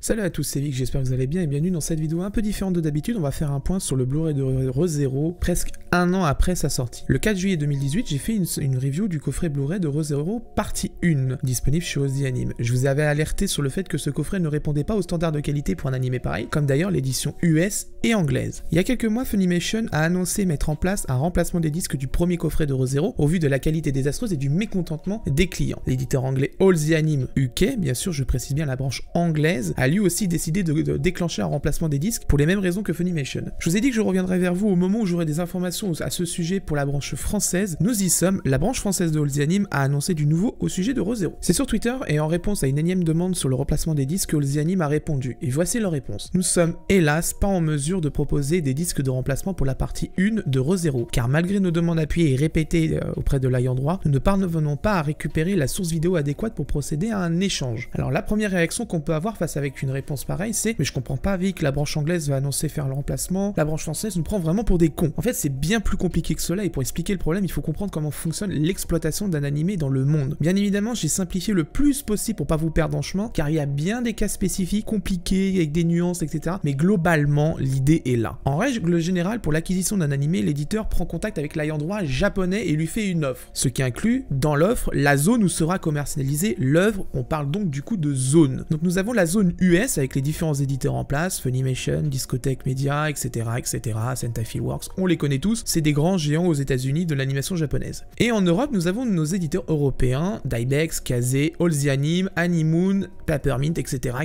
Salut à tous, c'est Vic, j'espère que vous allez bien et bienvenue dans cette vidéo un peu différente de d'habitude. On va faire un point sur le Blu-ray de Re:Zero presque un an après sa sortie. Le 4 juillet 2018, j'ai fait une review du coffret Blu-ray de Re:Zero partie 1, disponible chez Ozy Anime. Je vous avais alerté sur le fait que ce coffret ne répondait pas aux standards de qualité pour un animé pareil, comme d'ailleurs l'édition US et anglaise. Il y a quelques mois, Funimation a annoncé mettre en place un remplacement des disques du premier coffret de Re:Zero au vu de la qualité désastreuse et du mécontentement des clients. L'éditeur anglais Ozy Anime UK, bien sûr je précise bien la branche anglaise, a lui aussi décidé de déclencher un remplacement des disques pour les mêmes raisons que Funimation. Je vous ai dit que je reviendrai vers vous au moment où j'aurai des informations à ce sujet pour la branche française. Nous y sommes, la branche française de Ozy Anime a annoncé du nouveau au sujet de Re:Zero. C'est sur Twitter et en réponse à une énième demande sur le remplacement des disques que Ozy Anime a répondu. Et voici leur réponse. Nous sommes hélas pas en mesure de proposer des disques de remplacement pour la partie 1 de Re:Zero, car malgré nos demandes appuyées et répétées auprès de l'ayant droit, nous ne parvenons pas à récupérer la source vidéo adéquate pour procéder à un échange. Alors la première réaction qu'on peut avoir face avec une réponse pareille, c'est mais je comprends pas, Vic, la branche anglaise va annoncer faire le remplacement, la branche française nous prend vraiment pour des cons. En fait, c'est bien plus compliqué que cela et pour expliquer le problème, il faut comprendre comment fonctionne l'exploitation d'un animé dans le monde. Bien évidemment, j'ai simplifié le plus possible pour pas vous perdre en chemin, car il y a bien des cas spécifiques, compliqués, avec des nuances, etc. Mais globalement, l'idée est là. En règle générale, pour l'acquisition d'un animé, l'éditeur prend contact avec l'ayant droit japonais et lui fait une offre. Ce qui inclut, dans l'offre, la zone où sera commercialisée l'œuvre. On parle donc du coup de zone. Donc nous avons la zone US avec les différents éditeurs en place, Funimation, Discotek Media, etc., Sentai Filmworks, on les connaît tous, c'est des grands géants aux États-Unis de l'animation japonaise. Et en Europe, nous avons nos éditeurs européens, Dybex, Kase, Ozy Anime, Animoon, Peppermint, etc.,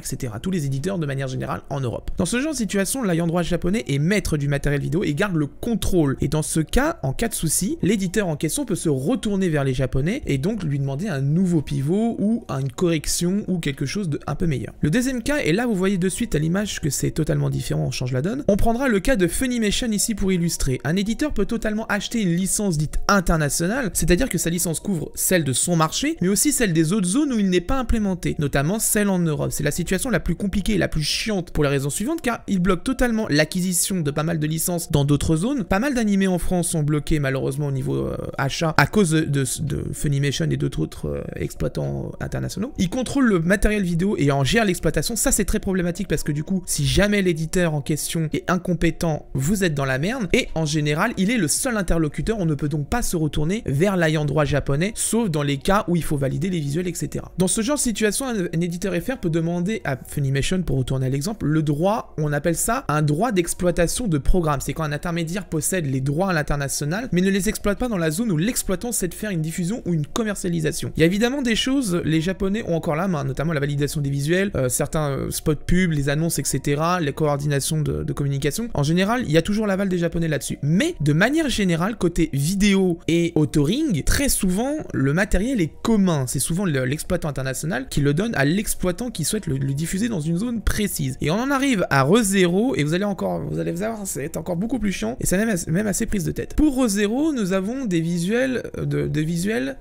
tous les éditeurs de manière générale en Europe. Dans ce genre de situation, l'ayant droit japonais est maître du matériel vidéo et garde le contrôle. Et dans ce cas, en cas de souci, l'éditeur en question peut se retourner vers les japonais et donc lui demander un nouveau pivot ou une correction ou quelque chose de un peu meilleur. Le deuxième cas, et là vous voyez de suite à l'image que c'est totalement différent, on change la donne. On prendra le cas de Funimation ici pour illustrer. Un éditeur peut totalement acheter une licence dite internationale, c'est-à-dire que sa licence couvre celle de son marché, mais aussi celle des autres zones où il n'est pas implémenté, notamment celle en Europe. C'est la situation la plus compliquée et la plus chiante pour la raison suivante, car il bloque totalement l'acquisition de pas mal de licences dans d'autres zones. Pas mal d'animés en France sont bloqués malheureusement au niveau achat à cause de Funimation et d'autres autres exploitants internationaux. Il contrôle le matériel vidéo et en gère l'exploitation. Ça c'est très problématique parce que du coup, si jamais l'éditeur en question est incompétent, vous êtes dans la merde. Et en général, il est le seul interlocuteur. On ne peut donc pas se retourner vers l'ayant droit japonais, sauf dans les cas où il faut valider les visuels, etc. Dans ce genre de situation, un éditeur FR peut demander à Funimation, pour retourner à l'exemple, le droit, on appelle ça un droit d'exploitation de programme. C'est quand un intermédiaire possède les droits à l'international, mais ne les exploite pas dans la zone où l'exploitant sait de faire une diffusion ou une commercialisation. Il y a évidemment des choses, les japonais ont encore la main, notamment la validation des visuels, certains spots pubs, les annonces, etc., les coordinations de communication. En général, il y a toujours l'aval des japonais là-dessus. Mais de manière générale, côté vidéo et authoring, très souvent, le matériel est commun. C'est souvent l'exploitant international qui le donne à l'exploitant qui souhaite le diffuser dans une zone précise. Et on en arrive à Re:Zero, et vous allez voir, c'est encore beaucoup plus chiant, et c'est même assez prise de tête. Pour Re:Zero, nous avons des visuels,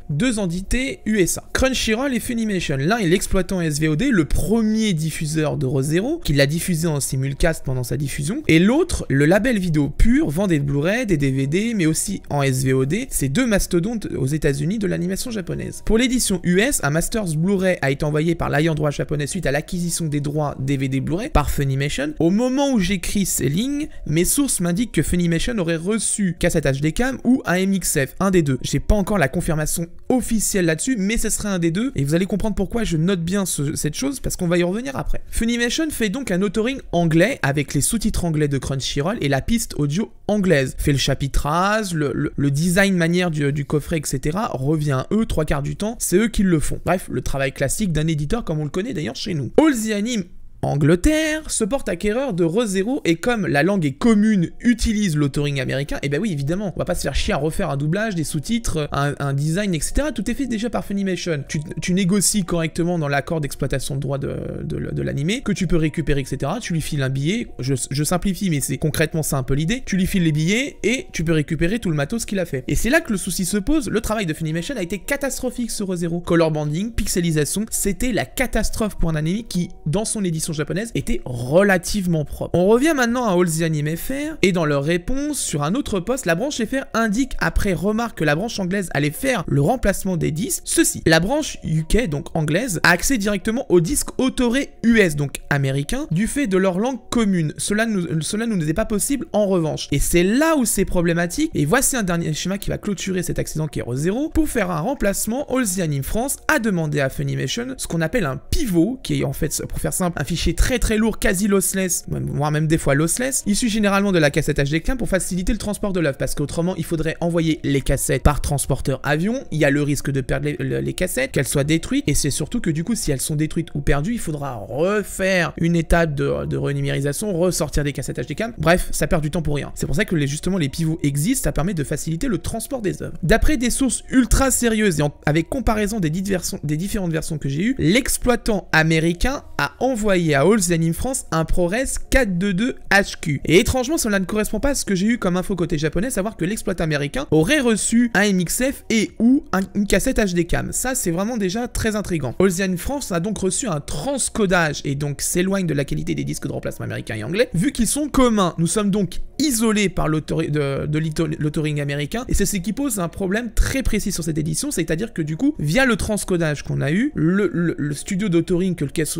deux entités USA. Crunchyroll et Funimation. L'un est l'exploitant SVOD, le premier diffuseur de Re:Zero, qui l'a diffusé en simulcast pendant sa diffusion, et l'autre, le label vidéo pur, vend des Blu-ray, des DVD, mais aussi en SVOD, ces deux mastodontes aux États-Unis de l'animation japonaise. Pour l'édition US, un Masters Blu-ray a été envoyé par l'ayant droit japonais suite à l'acquisition des droits DVD Blu-ray par Funimation. Au moment où j'écris ces lignes, mes sources m'indiquent que Funimation aurait reçu cassette HDcam ou un MXF, un des deux. J'ai pas encore la confirmation officielle là-dessus, mais ce serait un des deux, et vous allez comprendre pourquoi je note bien cette chose, parce qu'on va y revenir après. Funimation fait donc un authoring anglais avec les sous-titres anglais de Crunchyroll et la piste audio anglaise. Fait le chapitrage, le design manière du coffret, etc. revient à eux, 3/4 du temps, c'est eux qui le font. Bref, le travail classique d'un éditeur comme on le connaît d'ailleurs chez nous. Ozy Anime Angleterre se porte acquéreur de Re:Zero et comme la langue est commune, utilise l'authoring américain, et ben oui évidemment, on va pas se faire chier à refaire un doublage, des sous-titres, un design, etc. Tout est fait déjà par Funimation. Tu négocies correctement dans l'accord d'exploitation de droit de l'animé, que tu peux récupérer, etc. Tu lui files un billet, je simplifie mais c'est concrètement ça un peu l'idée, tu lui files les billets et tu peux récupérer tout le matos qu'il a fait. Et c'est là que le souci se pose, le travail de Funimation a été catastrophique sur Re:Zero. Color banding, pixelisation, c'était la catastrophe pour un anime qui, dans son édition japonaise était relativement propre. On revient maintenant à All the Anime FR, et dans leur réponse sur un autre post, la branche FR indique après remarque que la branche anglaise allait faire le remplacement des disques, ceci. La branche UK, donc anglaise, a accès directement aux disques autorés US, donc américains, du fait de leur langue commune. Cela nous n'était pas possible en revanche. Et c'est là où c'est problématique, et voici un dernier schéma qui va clôturer cet accident qui est ReZero. Pour faire un remplacement, All the Anime France a demandé à Funimation ce qu'on appelle un pivot, qui est en fait, pour faire simple, un fichier très lourd, quasi lossless, voire même des fois lossless, issu généralement de la cassette HDCAM pour faciliter le transport de l'œuvre, parce qu'autrement il faudrait envoyer les cassettes par transporteur avion, il y a le risque de perdre les cassettes, qu'elles soient détruites, et c'est surtout que du coup si elles sont détruites ou perdues, il faudra refaire une étape de renumérisation, ressortir des cassettes HDCAM, bref, ça perd du temps pour rien. C'est pour ça que justement les pivots existent, ça permet de faciliter le transport des œuvres. D'après des sources ultra sérieuses et avec comparaison des différentes versions que j'ai eues, l'exploitant américain a envoyé à All the Anime France un ProRes 422 HQ. Et étrangement, cela ne correspond pas à ce que j'ai eu comme info côté japonais, savoir que l'exploitant américain aurait reçu un MXF et ou une cassette HDCAM. Ça, c'est vraiment déjà très intriguant. All the Anime France a donc reçu un transcodage et donc s'éloigne de la qualité des disques de remplacement américains et anglais, vu qu'ils sont communs. Nous sommes donc isolés par l'authoring américain, et c'est ce qui pose un problème très précis sur cette édition, c'est-à-dire que du coup, via le transcodage qu'on a eu, le studio d'autoring,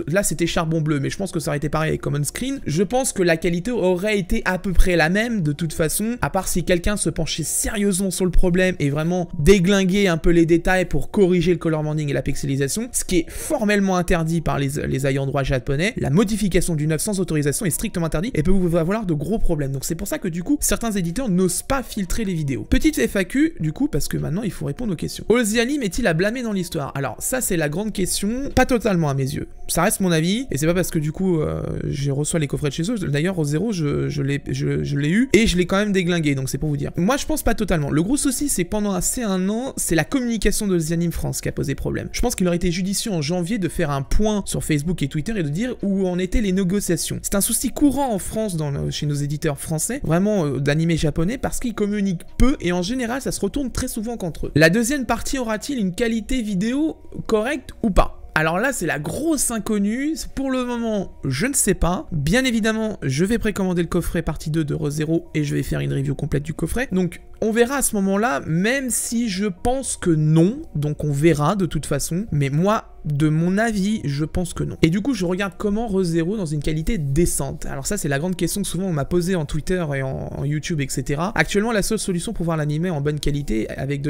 là c'était Charbon Bleu, mais je pense que ça aurait été pareil avec Common Screen, je pense que la qualité aurait été à peu près la même de toute façon, à part si quelqu'un se penchait sérieusement sur le problème et vraiment déglinguer un peu les détails pour corriger le color banding et la pixelisation, ce qui est formellement interdit par les ayants droit japonais. La modification d'une œuvre sans autorisation est strictement interdite et peut vous avoir de gros problèmes. Donc c'est pour ça que du coup, certains éditeurs n'osent pas filtrer les vidéos. Petite FAQ, du coup, parce que maintenant il faut répondre aux questions. All the Anime est-il à blâmer dans l'histoire? Alors ça c'est la grande question, pas totalement à mes yeux. Ça reste mon avis, et c'est pas parce que du coup je reçois les coffrets de chez eux. D'ailleurs ReZero je l'ai eu et je l'ai quand même déglingué, donc c'est pour vous dire. Moi je pense pas totalement. Le gros souci c'est pendant un an, c'est la communication de The Anime France qui a posé problème. Je pense qu'il aurait été judicieux en janvier de faire un point sur Facebook et Twitter et de dire où en étaient les négociations. C'est un souci courant en France chez nos éditeurs français, vraiment d'animés japonais, parce qu'ils communiquent peu et en général ça se retourne très souvent contre eux. La deuxième partie aura-t-il une qualité vidéo correcte ou pas? Alors là, c'est la grosse inconnue. Pour le moment, je ne sais pas. Bien évidemment, je vais précommander le coffret partie 2 de ReZero et je vais faire une review complète du coffret. Donc, on verra à ce moment-là, même si je pense que non. Donc, on verra de toute façon. Mais moi, de mon avis, je pense que non. Et du coup, je regarde comment ReZero dans une qualité décente. Alors ça, c'est la grande question que souvent on m'a posée en Twitter et en YouTube, etc. Actuellement, la seule solution pour voir l'anime en bonne qualité,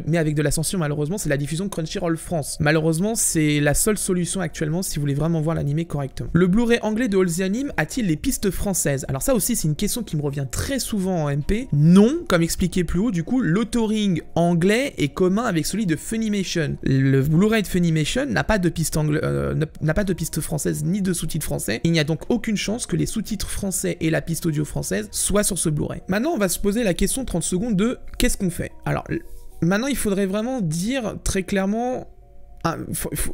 mais avec de la censure, malheureusement, c'est la diffusion de Crunchyroll France. Malheureusement, c'est la seule solution actuellement si vous voulez vraiment voir l'anime correctement. Le Blu-ray anglais de All the Anime a-t-il les pistes françaises? Alors ça aussi, c'est une question qui me revient très souvent en MP. Non, comme expliqué plus haut, du coup, l'authoring anglais est commun avec celui de Funimation. Le Blu-ray de Funimation n'a pas de piste n'a pas de piste française ni de sous-titres français. Il n'y a donc aucune chance que les sous-titres français et la piste audio française soient sur ce Blu-ray. Maintenant, on va se poser la question 30 secondes de qu'est-ce qu'on fait? Alors, maintenant, il faudrait vraiment dire très clairement...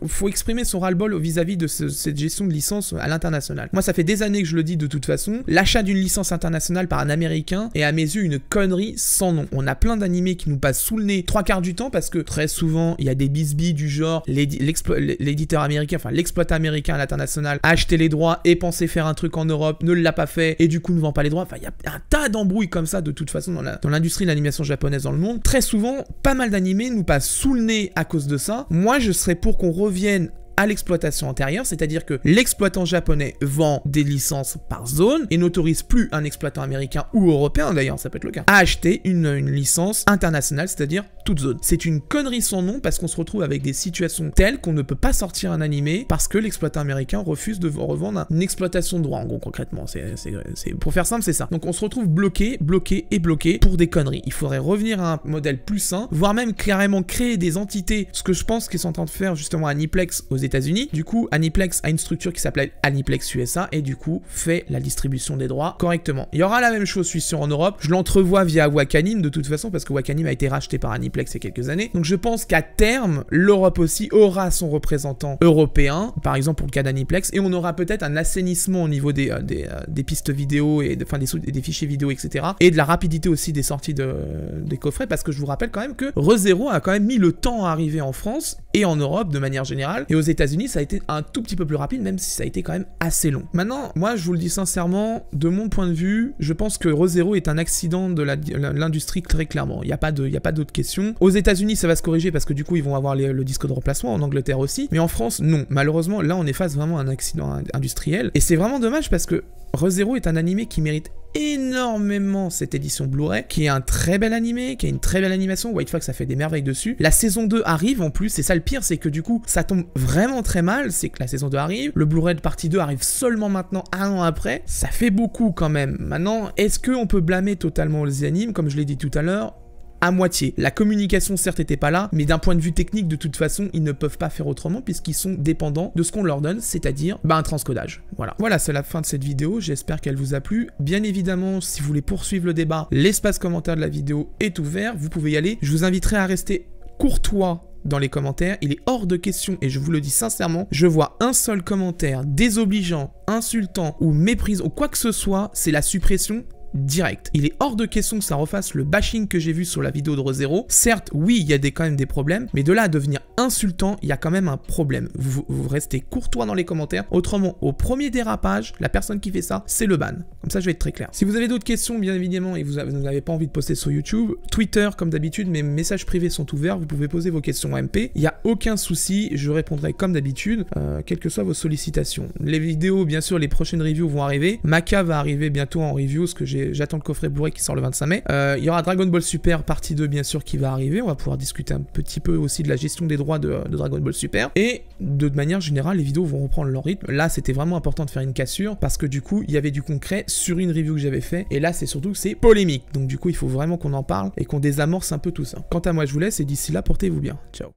faut exprimer son ras-le-bol vis-à-vis de cette gestion de licence à l'international. Moi, ça fait des années que je le dis de toute façon. L'achat d'une licence internationale par un américain est à mes yeux une connerie sans nom. On a plein d'animés qui nous passent sous le nez 3/4 du temps parce que très souvent, il y a des bisbilles du genre l'éditeur américain, enfin l'exploitant américain à l'international a acheté les droits et pensait faire un truc en Europe, ne l'a pas fait et du coup ne vend pas les droits. Enfin, il y a un tas d'embrouilles comme ça de toute façon dans l'industrie de l'animation japonaise dans le monde. Très souvent, pas mal d'animés nous passent sous le nez à cause de ça. Moi, je serais pour qu'on revienne à l'exploitation antérieure, c'est-à-dire que l'exploitant japonais vend des licences par zone et n'autorise plus un exploitant américain ou européen, d'ailleurs ça peut être le cas, à acheter une licence internationale, c'est-à-dire toute zone. C'est une connerie sans nom parce qu'on se retrouve avec des situations telles qu'on ne peut pas sortir un animé parce que l'exploitant américain refuse de revendre une exploitation de droit, en gros concrètement. Pour faire simple, c'est ça. Donc on se retrouve bloqué pour des conneries. Il faudrait revenir à un modèle plus sain, voire même carrément créer des entités, ce que je pense qu'ils sont en train de faire justement à Aniplex aux États-Unis. Du coup, Aniplex a une structure qui s'appelle Aniplex USA et du coup fait la distribution des droits correctement. Il y aura la même chose, je suis sûr, en Europe. Je l'entrevois via Wakanim de toute façon parce que Wakanim a été racheté par Aniplex il y a quelques années. Donc je pense qu'à terme, l'Europe aussi aura son représentant européen, par exemple pour le cas d'Aniplex, et on aura peut-être un assainissement au niveau des pistes vidéo et des fichiers vidéo, etc. Et de la rapidité aussi des sorties des coffrets parce que je vous rappelle quand même que ReZero a quand même mis le temps à arriver en France et en Europe de manière générale et aux États-Unis, ça a été un tout petit peu plus rapide, même si ça a été quand même assez long. Maintenant, moi, je vous le dis sincèrement, de mon point de vue, je pense que ReZero est un accident de l'industrie très clairement. Il n'y a pas d'autre question. Aux États-Unis, ça va se corriger parce que du coup, ils vont avoir le disque de remplacement, en Angleterre aussi. Mais en France, non. Malheureusement, là, on est face vraiment à un accident industriel. Et c'est vraiment dommage parce que ReZero est un animé qui mérite énormément cette édition Blu-ray, qui est un très bel animé, qui a une très belle animation. White Fox a fait des merveilles dessus. La saison 2 arrive en plus, c'est ça le pire, c'est que du coup ça tombe vraiment très mal, c'est que la saison 2 arrive, le Blu-ray de partie 2 arrive seulement maintenant, un an après, ça fait beaucoup quand même. Maintenant, est-ce qu'on peut blâmer totalement les animes, comme je l'ai dit tout à l'heure? À moitié. La communication certes était pas là, mais d'un point de vue technique, de toute façon, ils ne peuvent pas faire autrement puisqu'ils sont dépendants de ce qu'on leur donne, c'est-à-dire un transcodage. Voilà, c'est la fin de cette vidéo, j'espère qu'elle vous a plu. Bien évidemment, si vous voulez poursuivre le débat, l'espace commentaire de la vidéo est ouvert, vous pouvez y aller. Je vous inviterai à rester courtois dans les commentaires, il est hors de question, et je vous le dis sincèrement, je vois un seul commentaire désobligeant, insultant ou méprisant ou quoi que ce soit, c'est la suppression direct. Il est hors de question que ça refasse le bashing que j'ai vu sur la vidéo de ReZero. Certes, oui, il y a quand même des problèmes, mais de là à devenir insultant, il y a quand même un problème. Vous restez courtois dans les commentaires. Autrement, au premier dérapage, la personne qui fait ça, c'est le ban. Comme ça, je vais être très clair. Si vous avez d'autres questions, bien évidemment, et vous n'avez pas envie de poster sur YouTube, Twitter, comme d'habitude, mes messages privés sont ouverts. Vous pouvez poser vos questions en MP. Il n'y a aucun souci. Je répondrai comme d'habitude, quelles que soient vos sollicitations. Les vidéos, bien sûr, les prochaines reviews vont arriver. Maca va arriver bientôt en review, ce que j'attends le coffret Blu-ray qui sort le 25 mai. Il y aura Dragon Ball Super partie 2 bien sûr qui va arriver. On va pouvoir discuter un petit peu aussi de la gestion des droits de Dragon Ball Super. Et de manière générale, les vidéos vont reprendre leur rythme. Là, c'était vraiment important de faire une cassure parce que du coup, il y avait du concret sur une review que j'avais fait. Et là, c'est surtout que c'est polémique. Donc du coup, il faut vraiment qu'on en parle et qu'on désamorce un peu tout ça. Quant à moi, je vous laisse et d'ici là, portez-vous bien. Ciao.